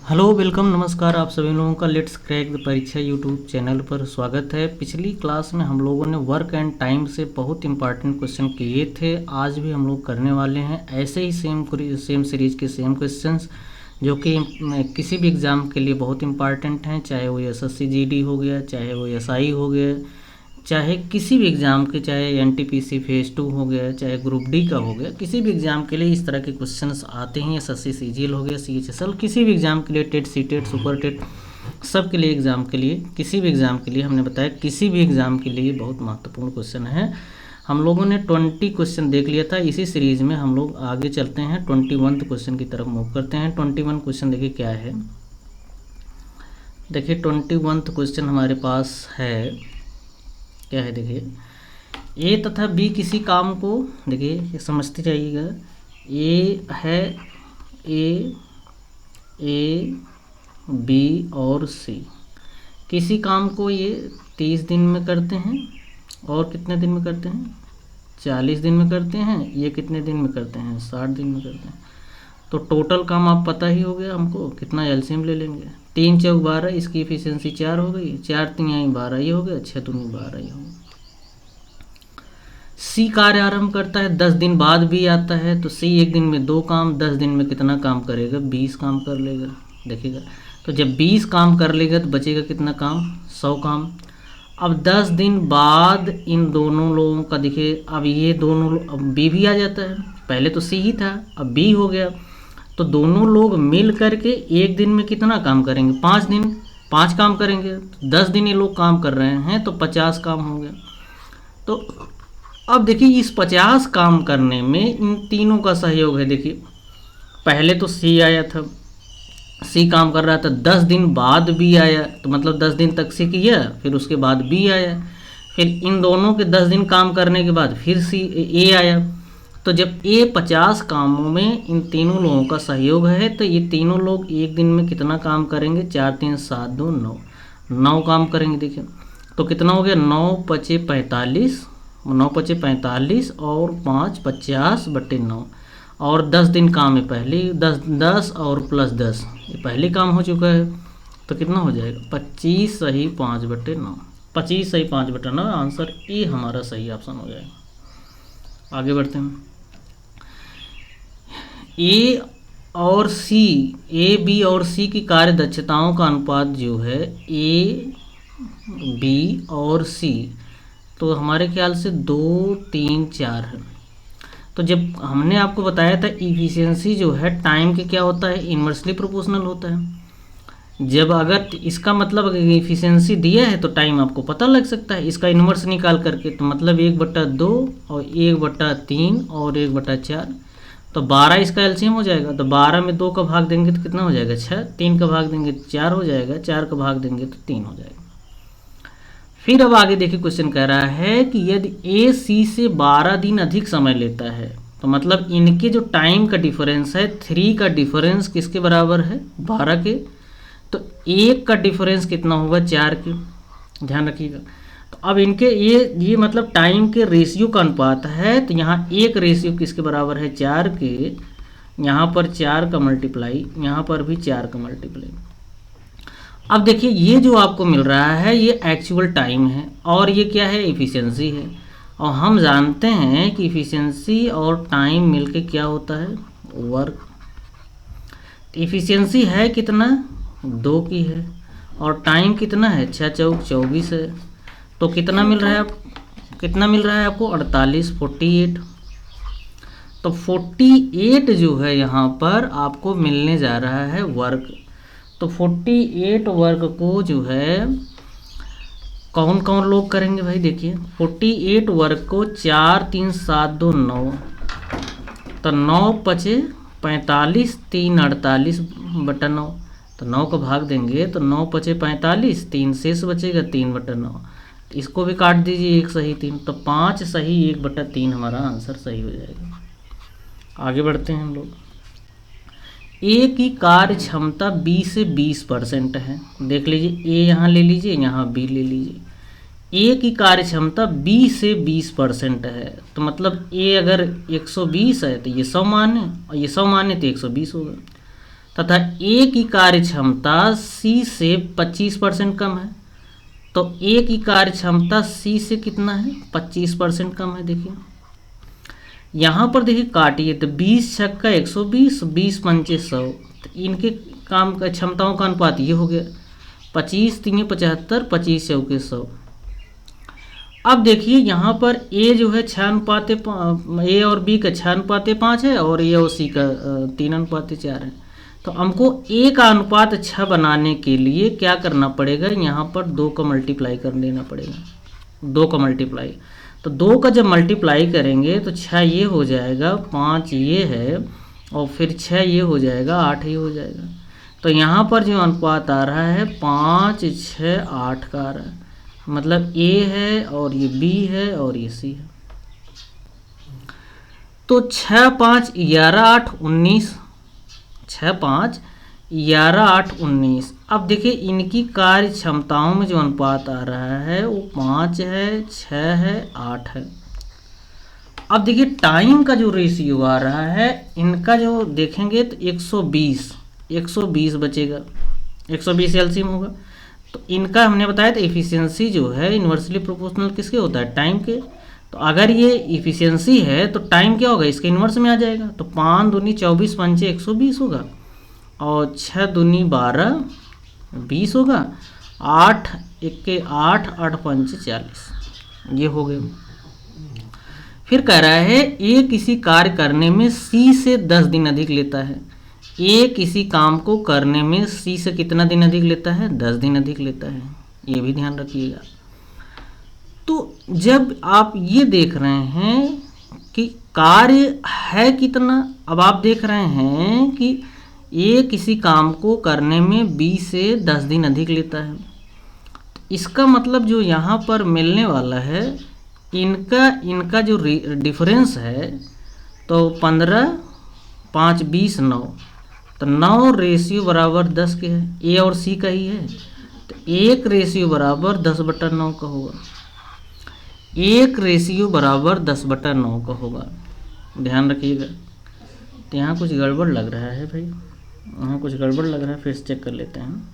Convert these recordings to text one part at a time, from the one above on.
Hello welcome नमस्कार। आप सभी लोगों का लेट्स क्रैक द परीक्षा यूट्यूब चैनल पर स्वागत है। पिछली क्लास में हम लोगों ने वर्क एंड टाइम से बहुत इंपॉर्टेंट क्वेश्चन किए थे। आज भी हम लोग करने वाले हैं ऐसे ही सेम सीरीज के सेम क्वेश्चंस जो कि किसी भी एग्ज़ाम के लिए बहुत इंपॉर्टेंट हैं, चाहे वो एसएससी जीडी हो गया, चाहे वो एसआई हो गया, चाहे किसी भी एग्ज़ाम के, चाहे एनटीपीसी फेज़ 2 हो गया, चाहे ग्रुप डी का हो गया, किसी भी एग्ज़ाम के लिए इस तरह के क्वेश्चंस आते हैं। एसएससी सीजीएल हो गया, सीएचएसएल, किसी भी एग्ज़ाम के लिए, टेट सीटेट सुपर टेट, सब के लिए एग्ज़ाम के लिए, किसी भी एग्ज़ाम के लिए हमने बताया किसी भी एग्ज़ाम के लिए बहुत महत्वपूर्ण क्वेश्चन है। हम लोगों ने 20 क्वेश्चन देख लिया था। इसी सीरीज़ में हम लोग आगे चलते हैं, 21 क्वेश्चन की तरफ मूव करते हैं। 21 क्वेश्चन देखिए क्या है। देखिए 21 क्वेश्चन हमारे पास है, क्या है देखिए, ए तथा बी किसी काम को, देखिए समझते जाइएगा। ए है, ए बी और सी किसी काम को ये 30 दिन में करते हैं और कितने दिन में करते हैं, 40 दिन में करते हैं। ये कितने दिन में करते हैं, 60 दिन में करते हैं। तो टोटल काम आप पता ही हो गया हमको, कितना एलसीएम ले लेंगे। 3 चौक 12, इसकी एफिशिएंसी 4 हो गई, 4 तिहाई 12 ये हो गया, 6 दूनी 12 ये हो गया। सी कार्य आरंभ करता है 10 दिन बाद भी आता है, तो सी एक दिन में 2 काम, 10 दिन में कितना काम करेगा, 20 काम कर लेगा। देखिएगा, तो जब 20 काम कर लेगा तो बचेगा कितना काम, 100 काम। अब 10 दिन बाद इन दोनों लोगों का देखिए, अब ये दोनों, अब बी भी आ जाता है। पहले तो सी ही था, अब बी हो गया। तो दोनों लोग मिल करके एक दिन में कितना काम करेंगे, 5 दिन, 5 काम करेंगे। 10 दिन ये लोग काम कर रहे हैं तो 50 काम हो गया। तो अब देखिए इस 50 काम करने में इन तीनों का सहयोग है। देखिए पहले तो सी आया था, सी काम कर रहा था, 10 दिन बाद बी आया, तो मतलब 10 दिन तक सी किया, फिर उसके बाद बी आया, फिर इन दोनों के 10 दिन काम करने के बाद फिर सी ए आया। तो जब ए 50 कामों में इन तीनों लोगों का सहयोग है तो ये तीनों लोग एक दिन में कितना काम करेंगे, 4 3 7 2 9, 9 काम करेंगे। देखिए तो कितना हो गया, 9 पचे 45, 9 पचे 45 और 5 50/9, और 10 दिन काम है पहले, 10 और प्लस 10 ये पहले काम हो चुका है। तो कितना हो जाएगा, 25 सही 5/9, 25 सही 5/9, आंसर ए हमारा सही ऑप्शन हो जाएगा। आगे बढ़ते हैं। ए और सी, ए बी और सी की कार्य दक्षताओं का अनुपात जो है ए बी और सी, तो हमारे ख्याल से 2 3 4 है। तो जब हमने आपको बताया था इफिशियंसी जो है टाइम के क्या होता है, इन्वर्सली प्रोपोर्शनल होता है। जब अगर इसका मतलब अगर इफिशियंसी दिया है तो टाइम आपको पता लग सकता है इसका इन्वर्स निकाल करके, तो मतलब 1/2 और 1/3 और 1/4, तो 12 इसका एलसीएम हो जाएगा। तो 12 में 2 का भाग देंगे तो कितना हो जाएगा, 6, 3 का भाग देंगे तो 4 हो जाएगा, 4 का भाग देंगे तो 3 हो जाएगा। फिर अब आगे देखिए क्वेश्चन कह रहा है कि यदि ए सी से 12 दिन अधिक समय लेता है, तो मतलब इनके जो टाइम का डिफरेंस है, 3 का डिफरेंस किसके बराबर है, 12 के, तो 1 का डिफरेंस कितना होगा, 4 के, ध्यान रखिएगा। तो अब इनके ये मतलब टाइम के रेशियो का अनुपात है, तो यहाँ 1 रेशियो किसके बराबर है, 4 के, यहाँ पर 4 का मल्टीप्लाई, यहाँ पर भी 4 का मल्टीप्लाई। अब देखिए ये जो आपको मिल रहा है ये एक्चुअल टाइम है और ये क्या है, एफिशिएंसी है। और हम जानते हैं कि एफिशिएंसी और टाइम मिलके क्या होता है, वर्क। एफिशिएंसी है कितना, 2 की है, और टाइम कितना है, 6 चौक 24 है। तो कितना मिल रहा है कितना मिल रहा है आपको, 48, 48। तो 48 जो है यहाँ पर आपको मिलने जा रहा है वर्क। तो 48 वर्ग को जो है कौन कौन लोग करेंगे भाई, देखिए 48 वर्ग को 4 3 7 2 9, तो 9 पचे 45, 3 48/9, तो 9 का भाग देंगे तो 9 पचे 45, 3 शेष बचेगा 3/9, इसको भी काट दीजिए, 1 सही 3, तो 5 सही 1/3 हमारा आंसर सही हो जाएगा। आगे बढ़ते हैं हम लोग। ए की कार्य क्षमता बी से 20% है, देख लीजिए, ए यहाँ ले लीजिए, यहाँ बी ले लीजिए। ए की कार्य क्षमता बी से 20% है, तो मतलब ए अगर 120 है तो ये 100 मान है, और ये 100 मान है तो 120 होगा। तथा ए की कार्य क्षमता सी से 25% कम है। तो ए की कार्य क्षमता सी से कितना है, 25% कम है। देखिए यहाँ पर देखिए काटिए तो 20 छक्का 120, 20 पंचे 100, तो इनके काम का क्षमताओं का अनुपात ये हो गया 25 3 75, 25 चौके 100। अब देखिए यहाँ पर ए जो है 6:5, ए और बी का 6:5 है और ए और सी का 3:4 है। तो हमको ए का अनुपात 6 बनाने के लिए क्या करना पड़ेगा, यहाँ पर 2 का मल्टीप्लाई कर देना पड़ेगा, 2 का मल्टीप्लाई। तो 2 का जब मल्टीप्लाई करेंगे तो 6 ये हो जाएगा, 5 ये है और फिर 6 ये हो जाएगा, 8 ये हो जाएगा। तो यहाँ पर जो अनुपात आ रहा है 5 6 8 का आ रहा है, मतलब ए है और ये बी है और ये सी है। तो 6 5 11 8 19, 6 5 11 8 19। अब देखिए इनकी कार्य क्षमताओं में जो अनुपात आ रहा है वो 5 है, 6 है, 8 है। अब देखिए टाइम का जो रेशियो आ रहा है इनका जो देखेंगे तो 120 बचेगा, 120 एलसीएम होगा। तो इनका हमने बताया था एफिशिएंसी जो है इन्वर्सली प्रोपोर्शनल किसके होता है, टाइम के। तो अगर ये एफिशिएंसी है तो टाइम क्या होगा, इसके इन्वर्स में आ जाएगा। तो 5 दूनी 24 पंचे 120 होगा और 6 दूनी 12 20 होगा, 8 1 8 8 पंचे 40, ये हो गए। फिर कह रहा है ए किसी कार्य करने में सी से 10 दिन अधिक लेता है। ए किसी काम को करने में सी से कितना दिन अधिक लेता है, 10 दिन अधिक लेता है, ये भी ध्यान रखिएगा। तो जब आप ये देख रहे हैं कि कार्य है कितना, अब आप देख रहे हैं कि ए किसी काम को करने में बी से 10 दिन अधिक लेता है, तो इसका मतलब जो यहाँ पर मिलने वाला है इनका जो डिफरेंस है तो 15 5 20 9, तो 9 रेशियो बराबर 10 के है, ए और सी का ही है। तो 1 रेशियो बराबर 10/9 का होगा, 1 रेशियो बराबर 10/9 का होगा, ध्यान रखिएगा। तो यहाँ कुछ गड़बड़ लग रहा है भाई, यहाँ कुछ गड़बड़ लग रहा है, फिर से चेक कर लेते हैं।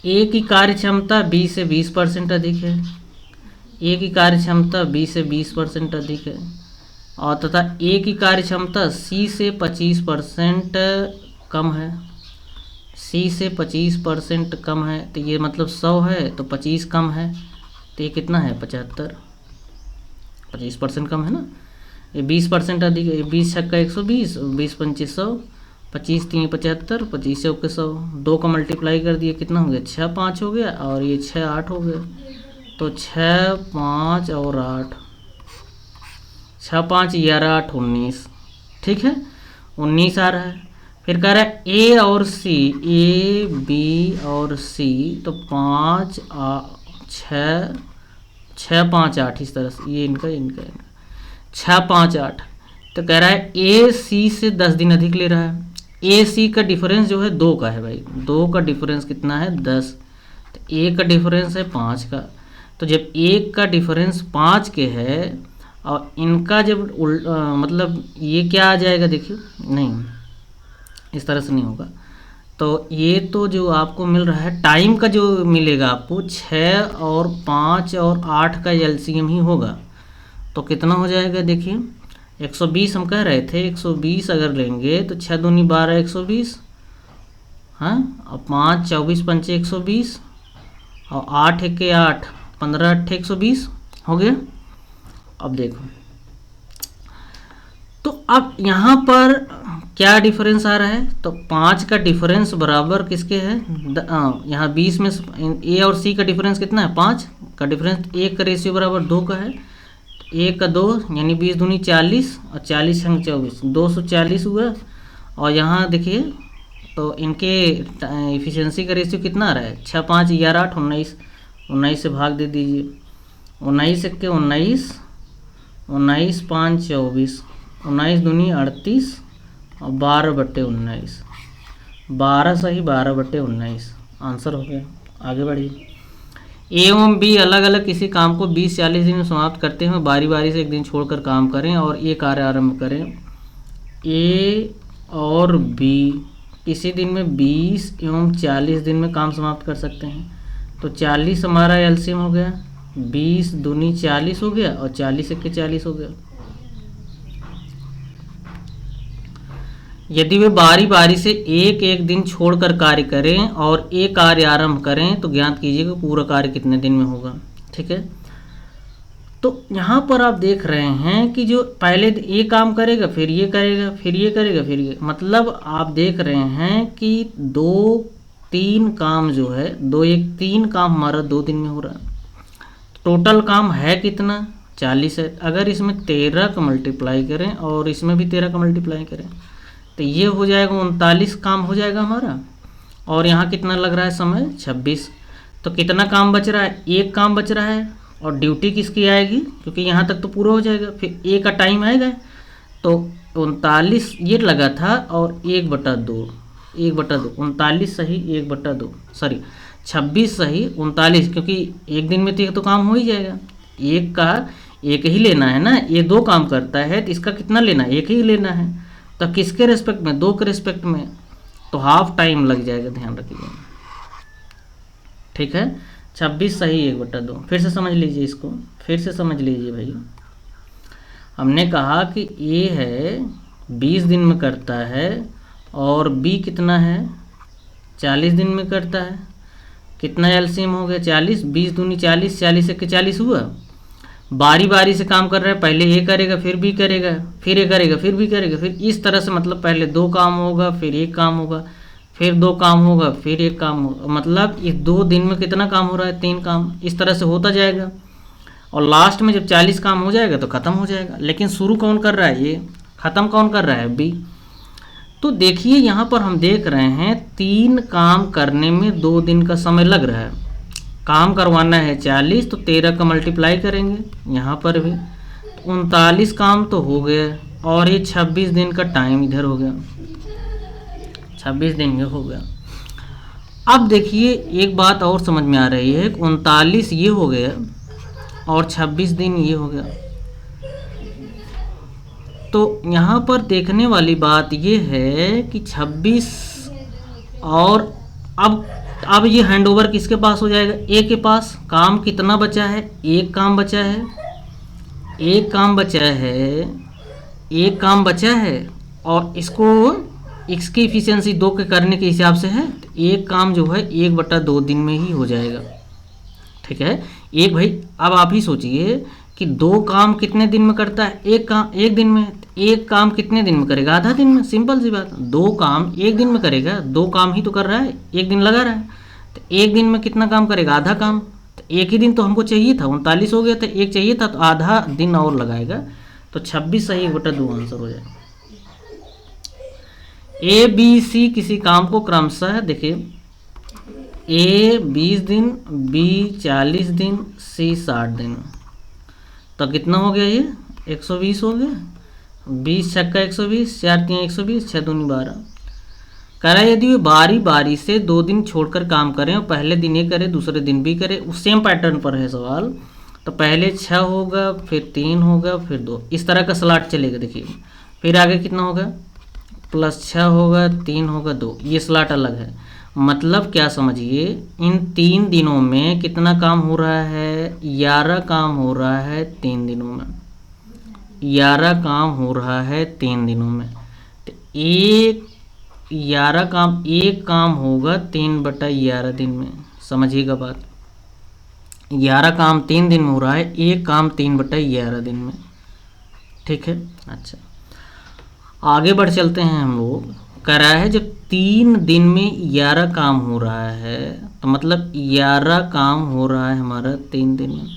ए की कार्य क्षमता बी से 20% अधिक है, ए की कार्य क्षमता बी से 20% अधिक है, और तथा ए की कार्य क्षमता सी से 25% कम है, सी से 25% कम है। तो ये मतलब 100 है तो 25 कम है, तो ये कितना है 75, 25% कम है ना। ये 20% अधिक है, 20 छक्का 120, 20 पंचे 100, 25 3 75, 25 चौके 100, 2 का मल्टीप्लाई कर दिए कितना हो गया, 6 5 हो गया और ये 6 8 हो गया। तो 6 5 और 8, 6 5 11 8 19, ठीक है 19 आ रहा है। फिर कह रहा है ए और सी, ए बी और सी, तो 5 6 5 8 इस तरह से, ये इनका 6 5 8। तो कह रहा है ए सी से 10 दिन अधिक ले रहा है, ए सी का डिफरेंस जो है 2 का है भाई, 2 का डिफरेंस कितना है 10, तो ए का डिफरेंस है 5 का। तो जब एक का डिफरेंस 5 के है और इनका जब मतलब ये क्या आ जाएगा, देखिए नहीं इस तरह से नहीं होगा। तो ये तो जो आपको मिल रहा है टाइम का जो मिलेगा आपको 6 और 5 और 8 का एलसीएम ही होगा, तो कितना हो जाएगा देखिए 120 हम कह रहे थे, 120 अगर लेंगे तो 6 दूनी 12 120, हाँ, और 5 24 पंचे 120 और 8 1 8 15 8 120 हो गया। अब देखो तो अब यहाँ पर क्या डिफरेंस आ रहा है, तो 5 का डिफरेंस बराबर किसके है, यहाँ 20 में ए और सी का डिफरेंस कितना है 5 का डिफरेंस, 1 का रेशियो बराबर 2 का है, 1 का 2 यानी 20 दूनी 40 और 40 संग 24 240 हुआ। और यहाँ देखिए तो इनके एफिशिएंसी का रेशियो कितना आ रहा है 6 5 11 8 19, 19 से भाग दे दीजिए, 19 1 19, 19 5 24, 19 दूनी 38 और 12/19, 12 सही 12/19 आंसर हो गया। आगे बढ़िए। ए एवं बी अलग अलग किसी काम को 20-40 दिन में समाप्त करते हुए बारी बारी से एक दिन छोड़कर काम करें और ये कार्य आरंभ करें। ए और बी इसी दिन में 20 एवं 40 दिन में काम समाप्त कर सकते हैं। तो 40 हमारा एलसीएम हो गया, 20 दूनी 40 हो गया और 40 एक्के 40 हो गया। यदि वे बारी बारी से एक एक दिन छोड़कर कार्य करें और एक कार्य आरंभ करें तो ज्ञात कीजिए कि पूरा कार्य कितने दिन में होगा। ठीक है, तो यहाँ पर आप देख रहे हैं कि जो पहले ये काम करेगा, फिर ये करेगा, फिर ये करेगा, फिर ये, मतलब आप देख रहे हैं कि 2-3 काम जो है 3 काम हमारा 2 दिन में हो रहा है। टोटल काम है कितना, 40 है। अगर इसमें 13 का मल्टीप्लाई करें और इसमें भी 13 का मल्टीप्लाई करें तो ये हो जाएगा 39 काम हो जाएगा हमारा। और यहाँ कितना लग रहा है समय, 26। तो कितना काम बच रहा है, एक काम बच रहा है। और ड्यूटी किसकी आएगी, क्योंकि यहाँ तक तो पूरा हो जाएगा, फिर ए का टाइम आएगा। तो 39 ये लगा था और 1/2 39 सही 1/2 सॉरी 26 सही 39, क्योंकि एक दिन में तो काम हो ही जाएगा। एक का एक ही लेना है ना, ये 2 काम करता है तो इसका कितना लेना है, एक ही लेना है। तो किसके रेस्पेक्ट में, 2 के रेस्पेक्ट में, तो हाफ टाइम लग जाएगा, ध्यान रखिए। ठीक है, 26 सही 1/2। फिर से समझ लीजिए, इसको फिर से समझ लीजिए भाई। हमने कहा कि ए है 20 दिन में करता है और बी कितना है, 40 दिन में करता है। कितना एलसीएम हो गया, 40, 20 दूनी 40, 40 एक्के 40 हुआ। बारी बारी से काम कर रहा है, पहले ये करेगा, फिर भी करेगा, फिर ये करेगा, फिर भी करेगा, फिर इस तरह से, मतलब पहले 2 काम होगा, फिर 1 काम होगा, फिर 2 काम होगा, फिर 1 काम होगा। मतलब इस 2 दिन में कितना काम हो रहा है, 3 काम। इस तरह से होता जाएगा और लास्ट में जब 40 काम हो जाएगा तो ख़त्म हो जाएगा। लेकिन शुरू कौन कर रहा है, ये, ख़त्म कौन कर रहा है, बी। तो देखिए यहाँ पर हम देख रहे हैं 3 काम करने में 2 दिन का समय लग रहा है। काम करवाना है 40 तो 13 का मल्टीप्लाई करेंगे यहाँ पर भी, 39 काम तो हो गया और ये 26 दिन का टाइम इधर हो गया, 26 दिन में हो गया। अब देखिए एक बात और समझ में आ रही है, 39 ये हो गया और 26 दिन ये हो गया। तो यहाँ पर देखने वाली बात ये है कि 26 और अब ये हैंडओवर किसके पास हो जाएगा, ए के पास। काम कितना बचा है, 1 काम बचा है, 1 काम बचा है, 1 काम बचा है और इसकी इफिशियंसी 2 के करने के हिसाब से है। तो 1 काम जो है 1/2 दिन में ही हो जाएगा। ठीक है, एक भाई अब आप ही सोचिए कि 2 काम कितने दिन में करता है, 1 काम 1 दिन में। 1 काम कितने दिन में करेगा, आधा दिन में, सिंपल सी बात। 2 काम 1 दिन में करेगा, 2 काम ही तो कर रहा है, 1 दिन लगा रहा है। तो 1 दिन में कितना काम करेगा, आधा काम। तो 1 ही दिन तो हमको चाहिए था, 39 हो गया था, 1 चाहिए था तो आधा दिन और लगाएगा। तो 26 सही 1/2 आंसर हो जाएगा। ए बी सी किसी काम को क्रमशः, देखिए ए 20 दिन, बी 40 दिन, सी 60 दिन। तो कितना हो गया, ये 120 हो गया। 20 छक्का 120, 4 3 120, 6 दूनी 12। कह रहा है यदि वे बारी बारी से 2 दिन छोड़कर काम करें और पहले दिन ये करे, दूसरे दिन भी करे, उस सेम पैटर्न पर है सवाल, तो पहले 6 होगा, फिर 3 होगा, फिर 2, इस तरह का स्लॉट चलेगा। देखिए फिर आगे कितना होगा, +6 होगा, 3 होगा, 2, ये स्लॉट अलग है। मतलब क्या समझिए, इन 3 दिनों में कितना काम हो रहा है, 11 काम हो रहा है 3 दिनों में, 11 काम हो रहा है 3 दिनों में। तो 11 काम, 1 काम होगा 3/11 दिन में, समझिएगा बात। 11 काम 3 दिन में हो रहा है, 1 काम 3/11 दिन में। ठीक है, अच्छा आगे बढ़ चलते हैं हम लोग। कह रहा है जब 3 दिन में 11 काम हो रहा है तो मतलब 11 काम हो रहा है हमारा 3 दिन में।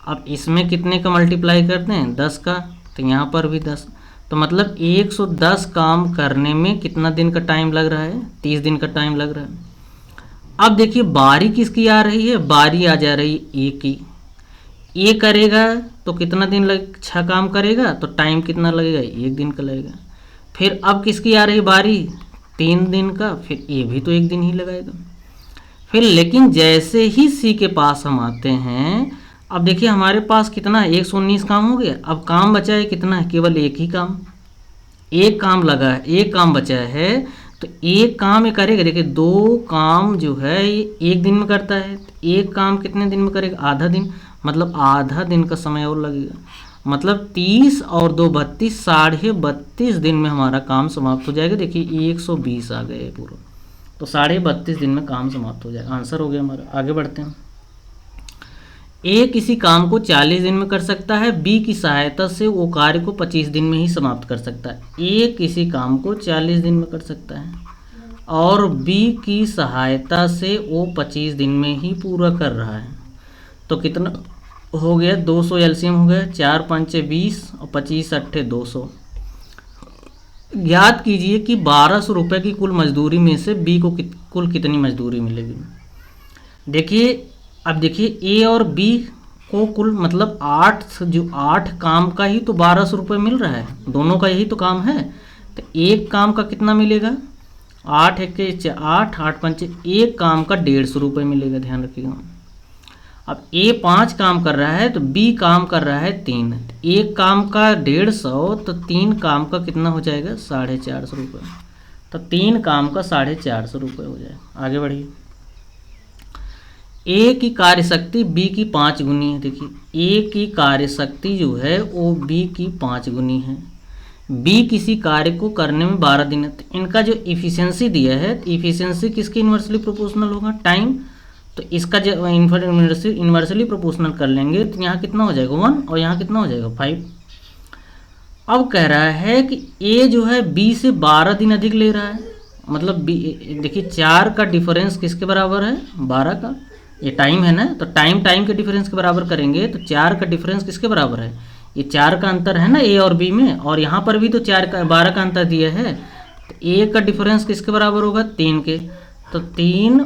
अब इसमें कितने का मल्टीप्लाई करते हैं, 10 का, तो यहाँ पर भी 10। तो मतलब 110 काम करने में कितना दिन का टाइम लग रहा है, 30 दिन का टाइम लग रहा है। अब देखिए बारी किसकी आ रही है, बारी आ जा रही है ए की। ए करेगा तो कितना दिन 6 काम करेगा तो टाइम कितना लगेगा, 1 दिन का लगेगा। फिर अब किसकी आ रही बारी, 3 दिन का, फिर ये भी तो 1 दिन ही लगाएगा। फिर लेकिन जैसे ही सी के पास हम आते हैं, अब देखिए हमारे पास कितना है, 119 काम हो गया। अब काम बचा है कितना है, केवल 1 ही काम, एक काम लगा है, एक काम बचा है, तो एक काम ये करेगा। देखिए 2 काम जो है ये एक दिन में करता है, एक काम कितने दिन में करेगा? आधा दिन, मतलब आधा दिन का समय और लगेगा। मतलब 30 और 2 32, 32.5 दिन में हमारा काम समाप्त हो जाएगा। देखिए 120 आ गए पूरा, तो 32.5 दिन में काम समाप्त हो जाएगा। आंसर हो गया हमारा। आगे बढ़ते हैं। ए किसी काम को 40 दिन में कर सकता है, बी की सहायता से वो कार्य को 25 दिन में ही समाप्त कर सकता है। ए किसी काम को 40 दिन में कर सकता है और बी की सहायता से वो 25 दिन में ही पूरा कर रहा है। तो कितना हो गया? 200 एलसीएम हो गया। 4 5 20 और 25 8 200। याद कीजिए कि 1200 रुपये की कुल मजदूरी में से बी को कुल कितनी मजदूरी मिलेगी। देखिए अब देखिए ए और बी को कुल मतलब 8 काम का ही तो 1200 रुपये मिल रहा है, दोनों का यही तो काम है। तो एक काम का कितना मिलेगा? 8 1 8 8 5, एक काम का 150 रुपये मिलेगा। ध्यान रखिएगा। अब ए 5 काम कर रहा है तो बी काम कर रहा है 3। एक काम का 150, तो 3 काम का कितना हो जाएगा? 450 रुपये। तो 3 काम का 450 रुपये हो जाएगा। आगे बढ़िए। ए की कार्यशक्ति बी की 5 गुनी है। देखिए ए की कार्यशक्ति जो है वो बी की 5 गुनी है। बी किसी कार्य को करने में 12 दिन है। तो इनका जो इफिशियंसी दिया है, इफिशियंसी किसकी इन्वर्सली प्रोपोर्शनल होगा? टाइम। तो इसका जो इन्वर्सली प्रोपोर्शनल कर लेंगे तो यहाँ कितना हो जाएगा? 1 और यहाँ कितना हो जाएगा? 5। अब कह रहा है कि ए जो है बी से 12 दिन अधिक ले रहा है। मतलब बी, देखिए 4 का डिफरेंस किसके बराबर है? 12 का। ये टाइम है ना, तो टाइम के डिफरेंस के बराबर करेंगे तो 4 का डिफरेंस किसके बराबर है? ये 4 का अंतर है ना ए और बी में, और यहाँ पर भी तो 12 का अंतर दिया है। तो ए का डिफरेंस किसके बराबर होगा? 3 के। तो 3,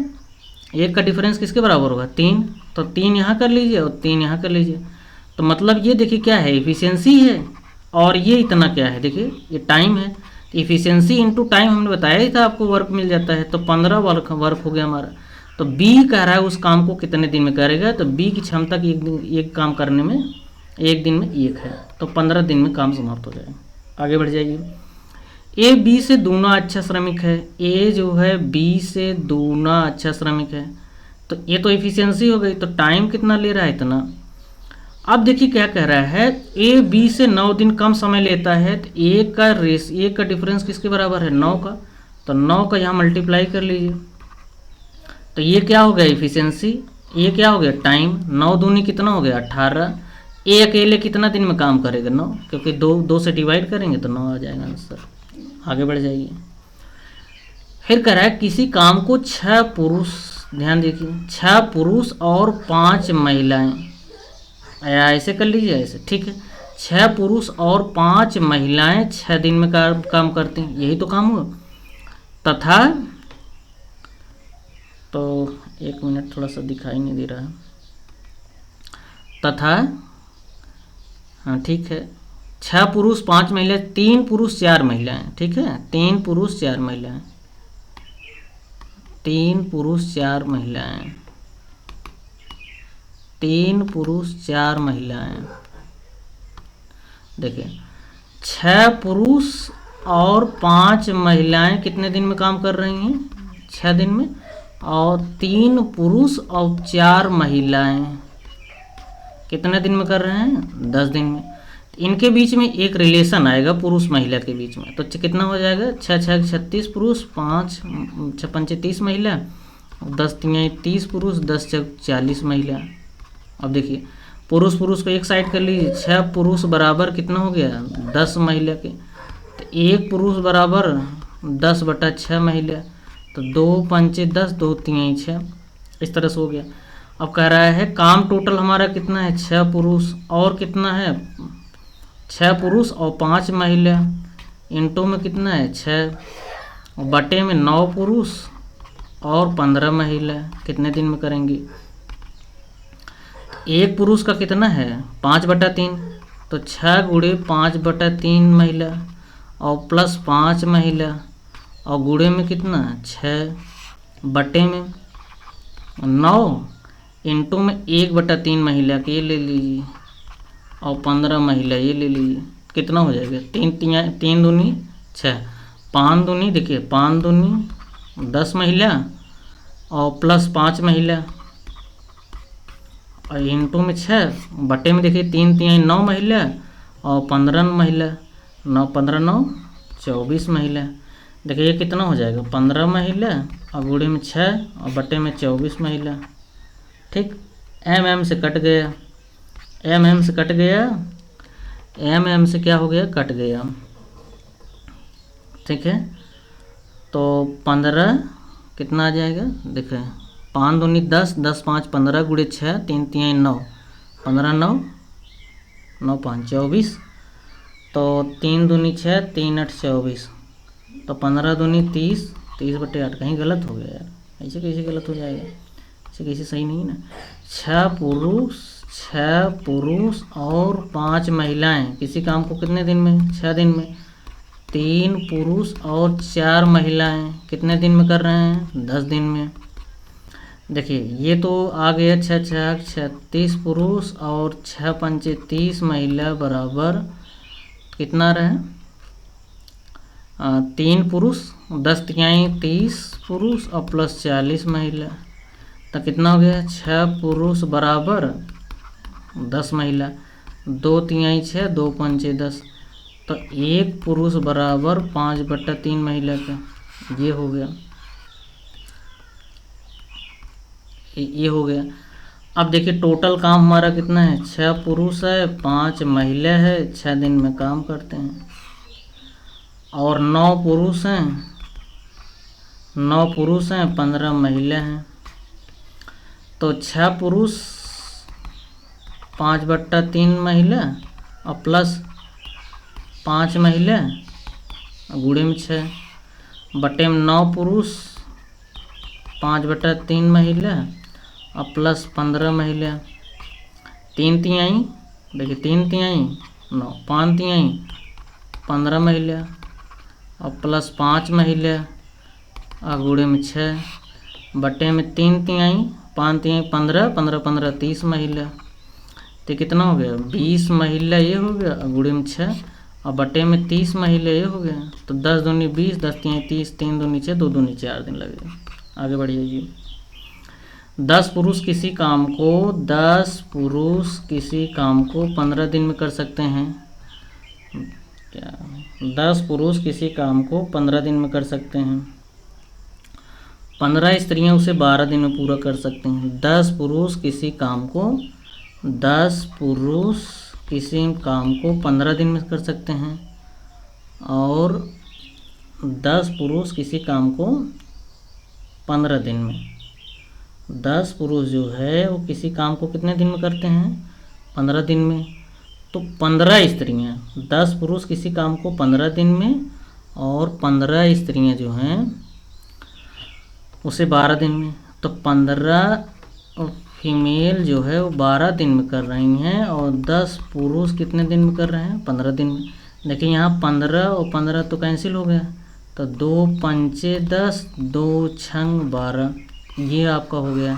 एक का डिफरेंस किसके बराबर होगा? 3। तो 3 यहाँ कर लीजिए और 3 यहाँ कर लीजिए। तो मतलब ये देखिए क्या है? इफिशियंसी है। और ये इतना क्या है? देखिए ये टाइम है। इफिशियंसी इंटू टाइम हमने बताया ही था आपको, वर्क मिल जाता है। तो 15 वर्क हो गया हमारा। तो बी कह रहा है उस काम को कितने दिन में करेगा? तो बी की क्षमता की एक काम करने में एक दिन में 1 है, तो 15 दिन में काम समाप्त हो जाएगा। आगे बढ़ जाइए। ए बी से दूना अच्छा श्रमिक है। ए जो है बी से दूना अच्छा श्रमिक है। तो ये तो एफिशिएंसी हो गई। तो टाइम कितना ले रहा है? इतना। अब देखिए क्या कह रहा है, ए बी से 9 दिन कम समय लेता है। तो ए का डिफरेंस किसके बराबर है? 9 का। तो 9 का यहाँ मल्टीप्लाई कर लीजिए। तो ये क्या हो गया? इफिशियंसी। ये क्या हो गया? टाइम। 9 दूनी कितना हो गया? 18। ए अकेले कितना दिन में काम करेगा? 9, क्योंकि 2 से डिवाइड करेंगे तो 9 आ जाएगा आंसर। आगे बढ़ जाइए। फिर कह रहा है किसी काम को 6 पुरुष, ध्यान देखिए, 6 पुरुष और 5 महिलाएं, ऐसे कर लीजिए, ऐसे ठीक है। 6 पुरुष और 5 महिलाएं 6 दिन में काम करती हैं, यही तो काम हुआ। तथा, तो 1 मिनट थोड़ा सा दिखाई नहीं दे रहा है। तथा, हाँ ठीक है, 6 पुरुष 5 महिलाएं, 3 पुरुष 4 महिलाएं, ठीक है। 3 पुरुष 4 महिलाएं, 3 पुरुष 4 महिलाएं, 3 पुरुष 4 महिलाएं। देखिए 6 पुरुष और 5 महिलाएं कितने दिन में काम कर रही हैं? 6 दिन में। और 3 पुरुष और 4 महिलाएं कितने दिन में कर रहे हैं? 10 दिन में। इनके बीच में एक रिलेशन आएगा पुरुष महिला के बीच में, तो कितना हो जाएगा? 6 6 36 पुरुष, 5 6 5 30 महिला, 10 3 30 पुरुष, 10 40 महिला। अब देखिए पुरुष को एक साइड कर लीजिए। 6 पुरुष बराबर कितना हो गया? 10 महिला के। तो 1 पुरुष बराबर 10/6 महिला, तो 2 5 10, 2 3 6, इस तरह से हो गया। अब कह रहा है काम टोटल हमारा कितना है? 6 पुरुष और कितना है? 6 पुरुष और 5 महिला, इंटू में कितना है? 6, बटे में 9 पुरुष और 15 महिला, कितने दिन में करेंगे? 1 पुरुष का कितना है? 5/3, तो 6 गुणे 5/3 महिला और प्लस 5 महिला, और गुणे में कितना? 6, बटे में 9, इंटू में 1/3 महिला के ये ले लीजिए और 15 महिला ये ले लीजिए, कितना हो जाएगा? 3 दूनी 6, 5 दूनी, देखिए 5 दूनी 10 महिला और प्लस 5 महिला और इंटू में 6 बटे में देखिए 3 3 9 महिला और 15 महिला, 9 15 9 24 महिला। देखिए ये कितना हो जाएगा 15 महिला और गुणे में 6 और बटे में 24 महिला। ठीक, एम एम से कट गया, एम एम से कट गया, एम एम से क्या हो गया, कट गया। ठीक है, तो 15 कितना आ जाएगा, देखिए 5 दूनी 10, 10 5 15 गुणे 6, 3 3 9, 15 9 9 5 24, तो 3 दूनी 6, 3 8 24, तो 15 दूनी 30, 30 बटे 8। कहीं गलत हो गया यार, ऐसे कैसे गलत हो जाएगा, ऐसे कैसे सही नहीं ना। 6 पुरुष और 5 महिलाएं किसी काम को कितने दिन में, 6 दिन में। 3 पुरुष और 4 महिलाएं कितने दिन में कर रहे हैं, 10 दिन में। देखिए ये तो आ गया 6 6 36 पुरुष और 6 पंचे 30 महिला बराबर कितना रहे, 3 पुरुष 10 तिहाई 30 पुरुष और प्लस 40 महिला, तो कितना हो गया 6 पुरुष बराबर 10 महिला, 2 तिहाई 6 2 पंचे 10, तो 1 पुरुष बराबर 5/3 महिला का। ये हो गया, ये हो गया। अब देखिए टोटल काम हमारा कितना है, 6 पुरुष है 5 महिला है, 6 दिन में काम करते हैं। और 9 पुरुष हैं 15 महिला हैं, तो 6 पुरुष 5/3 महिला और प्लस 5 महिला गुणे में 6 बटे में 9 पुरुष 5/3 महिला और प्लस 15 महिला, 3 तिहाई, देखिए 3 तिहाई 9, 5 तिहाई 15 महिला और प्लस 5 महिला और गुणे में 6 बटे में 3 तिहाई 5 तिहाई 15 15 15 30 महिला, तो कितना हो गया 20 महिला ये हो गया और गुणे में 6 और बटे में 30 महिला ये हो गया। तो 10 दूनी 20, 10 तिहाई 30, 3 दूनी 6, 2 दूनी 4 दिन लगेगा। आगे बढ़िए जी। 10 पुरुष किसी काम को 15 दिन में कर सकते हैं। क्या 10 पुरुष किसी काम को 15 दिन में कर सकते हैं, 15 स्त्रियां उसे 12 दिन में पूरा कर सकते हैं। 10 पुरुष किसी काम को 15 दिन में कर सकते हैं और 10 पुरुष किसी काम को 15 दिन में, 10 पुरुष जो है वो किसी काम को कितने दिन में करते हैं, 15 दिन में। तो 15 स्त्रियां, 10 पुरुष किसी काम को 15 दिन में और 15 स्त्रियां जो हैं उसे 12 दिन में। तो 15 फीमेल जो है वो 12 दिन में कर रही हैं और 10 पुरुष कितने दिन में कर रहे हैं, 15 दिन में। देखिए यहाँ 15 और 15 तो कैंसिल हो गया, तो 2 पंचे 10, 2 छंग 12, ये आपका हो गया।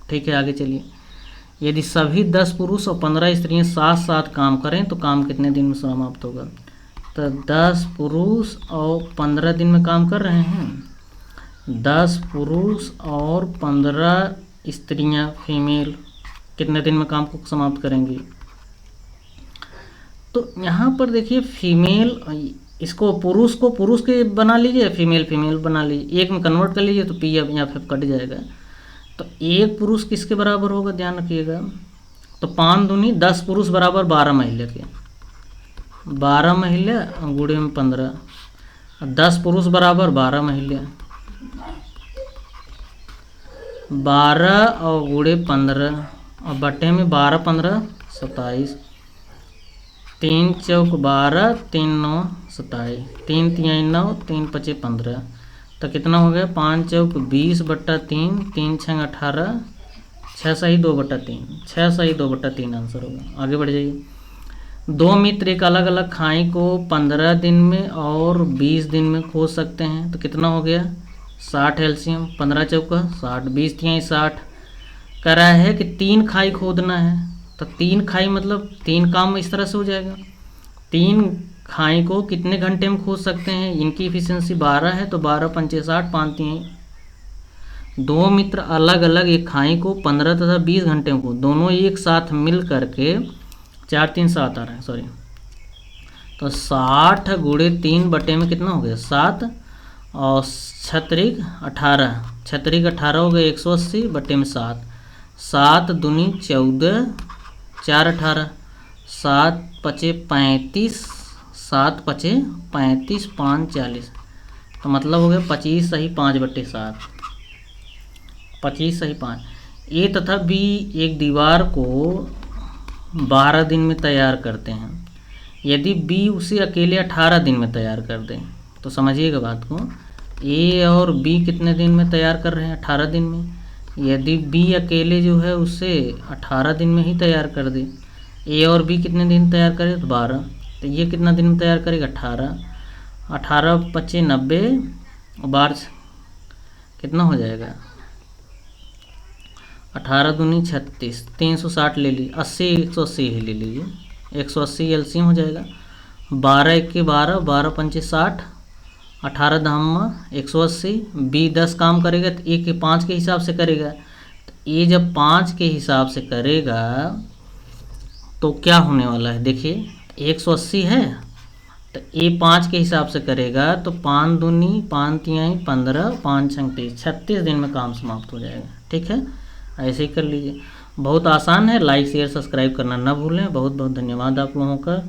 ठीक है, आगे चलिए। यदि सभी 10 पुरुष और 15 स्त्रियां साथ साथ काम करें तो काम कितने दिन में समाप्त होगा। तो 10 पुरुष और 15 दिन में काम कर रहे हैं, 10 पुरुष और 15 स्त्रियां फीमेल कितने दिन में काम को समाप्त करेंगी। तो यहाँ पर देखिए फीमेल, इसको पुरुष को पुरुष के बना लीजिए, फीमेल फीमेल बना लीजिए, एक में कन्वर्ट कर लीजिए तो पी या फिर कट जाएगा। तो एक पुरुष किसके बराबर होगा, ध्यान रखिएगा। तो 5 दूनी 10 पुरुष बराबर 12 महिला के, 12 महिला गुणे में 15, 10 पुरुष बराबर 12 महिला, 12 और गुणे 15 और बटे में 12 15 27, 3 चौक 12, 3 9 27, 3 तिहाई 9, 3 पचे 15, तो कितना हो गया 5 चौक 20/3, 3 छंग 18, 6 सही 2/3, 6 सही 2/3 आंसर होगा। आगे बढ़ जाइए। 2 मित्र एक अलग अलग खाई को 15 दिन में और 20 दिन में खोज सकते हैं, तो कितना हो गया 60 एलसीएम, 15 चौका 60, 20 तिहाई 60। कह रहा है कि 3 खाई खोदना है, तो 3 खाई मतलब 3 काम इस तरह से हो जाएगा। 3 खाई को कितने घंटे में खोद सकते हैं? इनकी इफिशियंसी 12 है, तो 12 पंचे 60, 5 3। दो मित्र अलग अलग एक खाई को 15 तथा 20 घंटे को दोनों एक साथ मिल करके 4 3 7 आ रहा है, सॉरी, तो 60 गुणे 3 बटे में कितना हो गया 7, और छत्रिक 18, छत्रिक 18 हो गया 180 बटे में 7, 7 दूनी 14, 4 18, 7 पचे 35, 7 पचे 35, 5 40, तो मतलब हो गया 25 सही 5 बटे 7, 25 सही 5। ए तथा बी एक दीवार को 12 दिन में तैयार करते हैं। यदि बी उसे अकेले 18 दिन में तैयार कर दें, तो समझिएगा बात को, ए और बी कितने दिन में तैयार कर रहे हैं? 18 दिन में। यदि बी अकेले जो है उसे 18 दिन में ही तैयार कर दे, ए और बी कितने दिन तैयार करे? तो 12, तो ये कितना दिन में तैयार करेगा? 18, 18 पच्चीस 90, 12 कितना हो जाएगा? 18 दूनी 36, 360 ले लीजिए, 80 180 ही ले लीजिए, 180 एलसीएम हो जाएगा। 12 1 के 12, 12 पंचे 60, 18 धामा 180। बी 10 काम करेगा तो ए के 5 के हिसाब से करेगा, तो ए जब 5 के हिसाब से करेगा तो क्या होने वाला है? देखिए 180 है, तो ए 5 के हिसाब से करेगा तो 5 दूनी 5 तिहाई 15, 5 छंग 30, 36 दिन में काम समाप्त हो जाएगा। ठीक है, ऐसे ही कर लीजिए, बहुत आसान है। लाइक शेयर सब्सक्राइब करना ना भूलें। बहुत बहुत धन्यवाद आप लोगों का।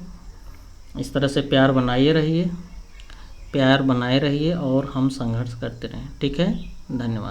इस तरह से प्यार बनाए रहिए, प्यार बनाए रहिए और हम संघर्ष करते रहें। ठीक है, धन्यवाद।